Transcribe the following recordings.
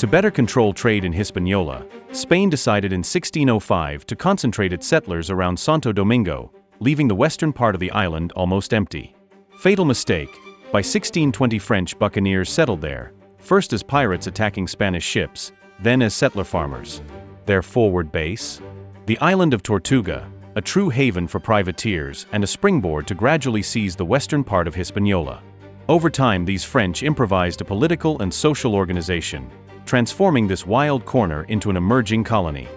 To better control trade in Hispaniola, Spain decided in 1605 to concentrate its settlers around Santo Domingo, leaving the western part of the island almost empty. Fatal mistake. By 1620 French buccaneers settled there, first as pirates attacking Spanish ships, then as settler farmers. Their forward base? The island of Tortuga, a true haven for privateers and a springboard to gradually seize the western part of Hispaniola. Over time, these French improvised a political and social organization, transforming this wild corner into an emerging colony.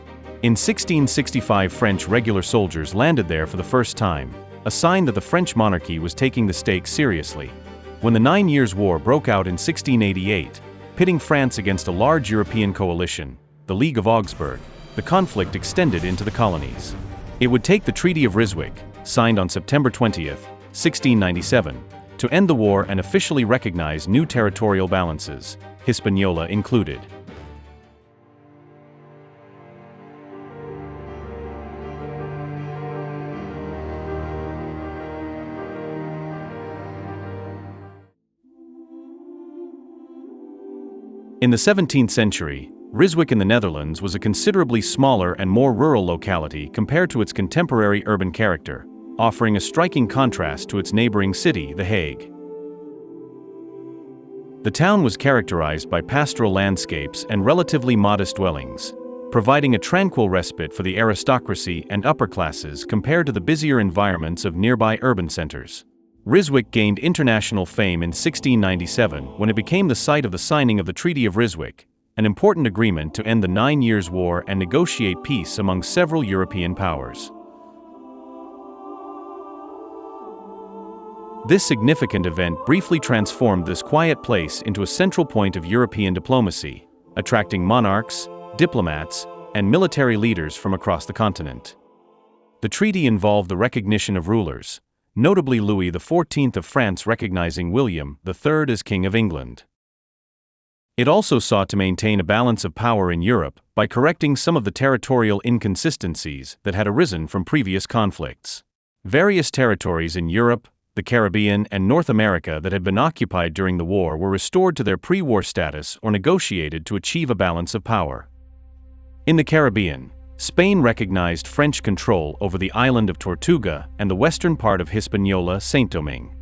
In 1665, French regular soldiers landed there for the first time, a sign that the French monarchy was taking the stakes seriously. When the 9 Years' War broke out in 1688, pitting France against a large European coalition, the League of Augsburg, the conflict extended into the colonies. It would take the Treaty of Ryswick, signed on September 20, 1697, to end the war and officially recognize new territorial balances, Hispaniola included. In the 17th century, Ryswick in the Netherlands was a considerably smaller and more rural locality compared to its contemporary urban character, offering a striking contrast to its neighboring city, The Hague. The town was characterized by pastoral landscapes and relatively modest dwellings, providing a tranquil respite for the aristocracy and upper classes compared to the busier environments of nearby urban centers. Ryswick gained international fame in 1697 when it became the site of the signing of the Treaty of Ryswick, an important agreement to end the 9 Years' War and negotiate peace among several European powers. This significant event briefly transformed this quiet place into a central point of European diplomacy, attracting monarchs, diplomats, and military leaders from across the continent. The treaty involved the recognition of rulers, notably Louis XIV of France recognizing William III as King of England. It also sought to maintain a balance of power in Europe by correcting some of the territorial inconsistencies that had arisen from previous conflicts. Various territories in Europe, the Caribbean, and North America that had been occupied during the war were restored to their pre-war status or negotiated to achieve a balance of power. In the Caribbean, Spain recognized French control over the island of Tortuga and the western part of Hispaniola, Saint-Domingue.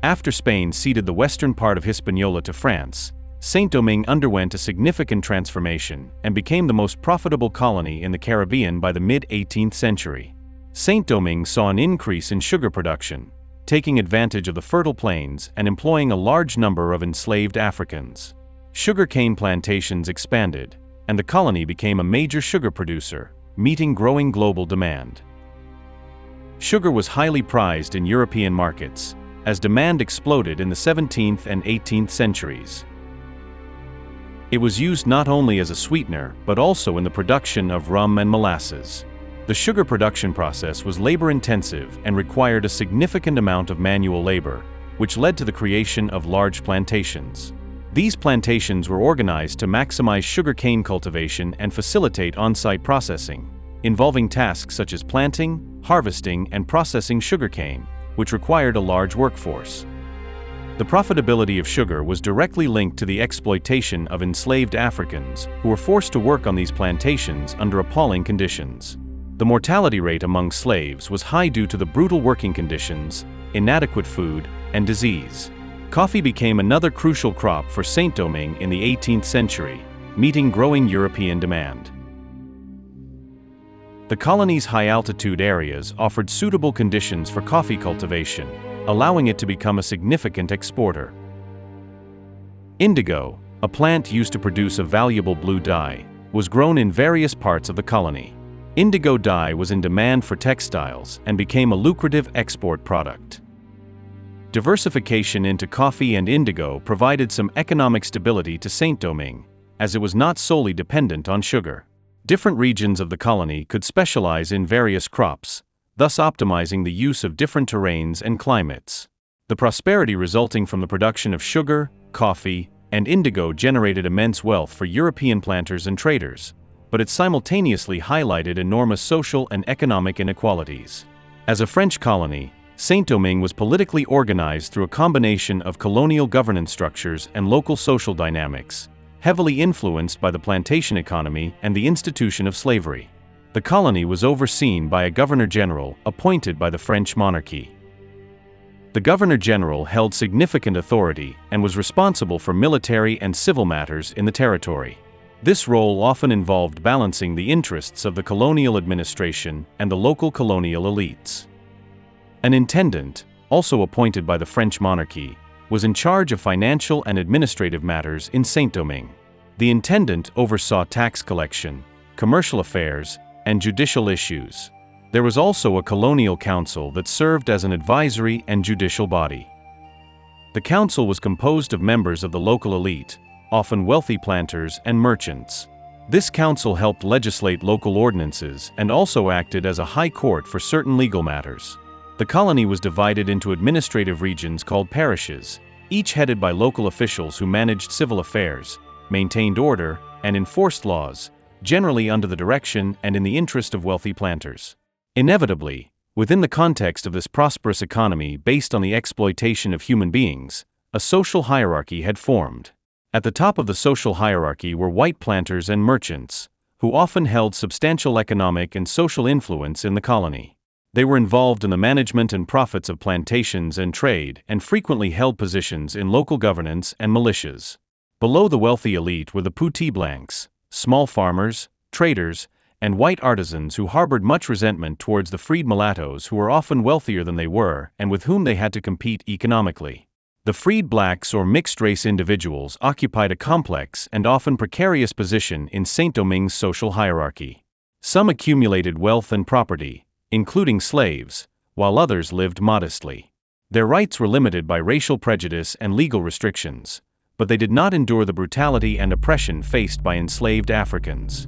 After Spain ceded the western part of Hispaniola to France, Saint-Domingue underwent a significant transformation and became the most profitable colony in the Caribbean by the mid-18th century. Saint-Domingue saw an increase in sugar production, taking advantage of the fertile plains and employing a large number of enslaved Africans. Sugarcane plantations expanded, and the colony became a major sugar producer, meeting growing global demand. Sugar was highly prized in European markets, as demand exploded in the 17th and 18th centuries. It was used not only as a sweetener but also in the production of rum and molasses. The sugar production process was labor-intensive and required a significant amount of manual labor, which led to the creation of large plantations. These plantations were organized to maximize sugarcane cultivation and facilitate on-site processing, involving tasks such as planting, harvesting, and processing sugarcane, which required a large workforce. The profitability of sugar was directly linked to the exploitation of enslaved Africans who were forced to work on these plantations under appalling conditions. The mortality rate among slaves was high due to the brutal working conditions, inadequate food, and disease. Coffee became another crucial crop for Saint-Domingue in the 18th century, meeting growing European demand. The colony's high-altitude areas offered suitable conditions for coffee cultivation, allowing it to become a significant exporter. Indigo, a plant used to produce a valuable blue dye, was grown in various parts of the colony. Indigo dye was in demand for textiles and became a lucrative export product. Diversification into coffee and indigo provided some economic stability to Saint-Domingue, as it was not solely dependent on sugar. Different regions of the colony could specialize in various crops, thus optimizing the use of different terrains and climates. The prosperity resulting from the production of sugar, coffee, and indigo generated immense wealth for European planters and traders, but it simultaneously highlighted enormous social and economic inequalities. As a French colony, Saint-Domingue was politically organized through a combination of colonial governance structures and local social dynamics, heavily influenced by the plantation economy and the institution of slavery. The colony was overseen by a governor-general appointed by the French monarchy. The governor-general held significant authority and was responsible for military and civil matters in the territory. This role often involved balancing the interests of the colonial administration and the local colonial elites. An intendant, also appointed by the French monarchy, was in charge of financial and administrative matters in Saint-Domingue. The intendant oversaw tax collection, commercial affairs, and judicial issues. There was also a colonial council that served as an advisory and judicial body. The council was composed of members of the local elite, often wealthy planters and merchants. This council helped legislate local ordinances and also acted as a high court for certain legal matters. The colony was divided into administrative regions called parishes, each headed by local officials who managed civil affairs, maintained order, and enforced laws, generally under the direction and in the interest of wealthy planters. Inevitably, within the context of this prosperous economy based on the exploitation of human beings, a social hierarchy had formed. At the top of the social hierarchy were white planters and merchants, who often held substantial economic and social influence in the colony. They were involved in the management and profits of plantations and trade and frequently held positions in local governance and militias. Below the wealthy elite were the petits blancs, small farmers, traders, and white artisans who harbored much resentment towards the freed mulattoes who were often wealthier than they were and with whom they had to compete economically. The freed blacks or mixed-race individuals occupied a complex and often precarious position in Saint-Domingue's social hierarchy. Some accumulated wealth and property, including slaves, while others lived modestly. Their rights were limited by racial prejudice and legal restrictions, but they did not endure the brutality and oppression faced by enslaved Africans.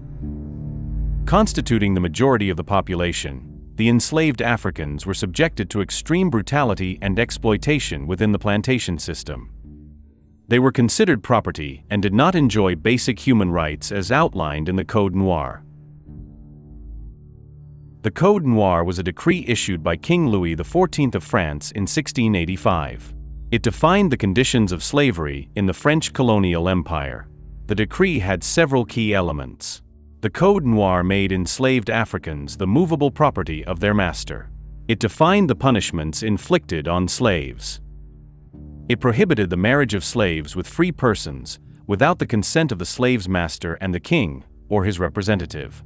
Constituting the majority of the population, the enslaved Africans were subjected to extreme brutality and exploitation within the plantation system. They were considered property and did not enjoy basic human rights as outlined in the Code Noir. The Code Noir was a decree issued by King Louis XIV of France in 1685. It defined the conditions of slavery in the French colonial empire. The decree had several key elements. The Code Noir made enslaved Africans the movable property of their master. It defined the punishments inflicted on slaves. It prohibited the marriage of slaves with free persons, without the consent of the slave's master and the king, or his representative.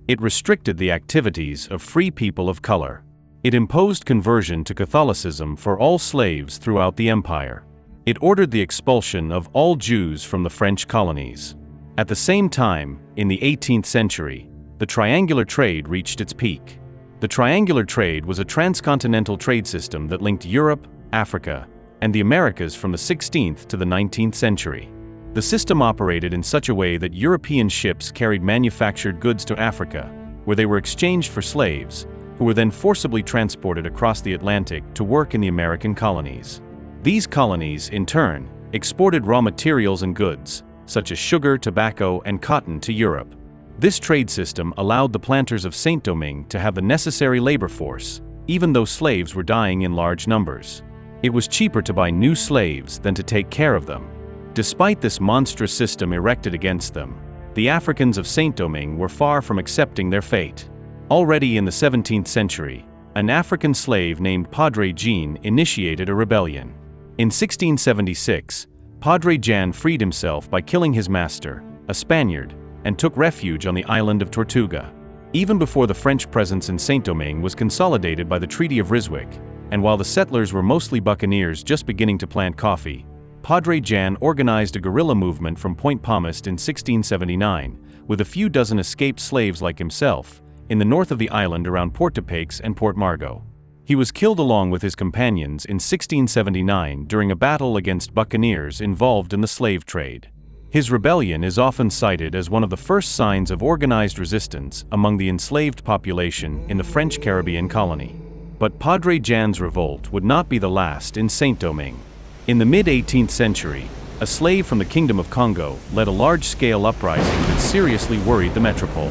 It restricted the activities of free people of color. It imposed conversion to Catholicism for all slaves throughout the empire. It ordered the expulsion of all Jews from the French colonies. At the same time, in the 18th century, the triangular trade reached its peak. The triangular trade was a transcontinental trade system that linked Europe, Africa, and the Americas from the 16th to the 19th century. The system operated in such a way that European ships carried manufactured goods to Africa, where they were exchanged for slaves, who were then forcibly transported across the Atlantic to work in the American colonies. These colonies, in turn, exported raw materials and goods, such as sugar, tobacco, and cotton to Europe. This trade system allowed the planters of Saint-Domingue to have the necessary labor force, even though slaves were dying in large numbers. It was cheaper to buy new slaves than to take care of them. Despite this monstrous system erected against them, the Africans of Saint-Domingue were far from accepting their fate. Already in the 17th century, an African slave named Padre Jean initiated a rebellion. In 1676, Padre Jean freed himself by killing his master, a Spaniard, and took refuge on the island of Tortuga. Even before the French presence in Saint-Domingue was consolidated by the Treaty of Ryswick, and while the settlers were mostly buccaneers just beginning to plant coffee, Padre Jean organized a guerrilla movement from Point Pomast in 1679, with a few dozen escaped slaves like himself, in the north of the island around Port-de-Paix and Port Margot. He was killed along with his companions in 1679 during a battle against buccaneers involved in the slave trade. His rebellion is often cited as one of the first signs of organized resistance among the enslaved population in the French Caribbean colony. But Padre Jean's revolt would not be the last in Saint-Domingue. In the mid-18th century, a slave from the Kingdom of Congo led a large-scale uprising that seriously worried the metropole.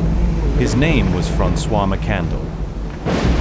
His name was François Macandal.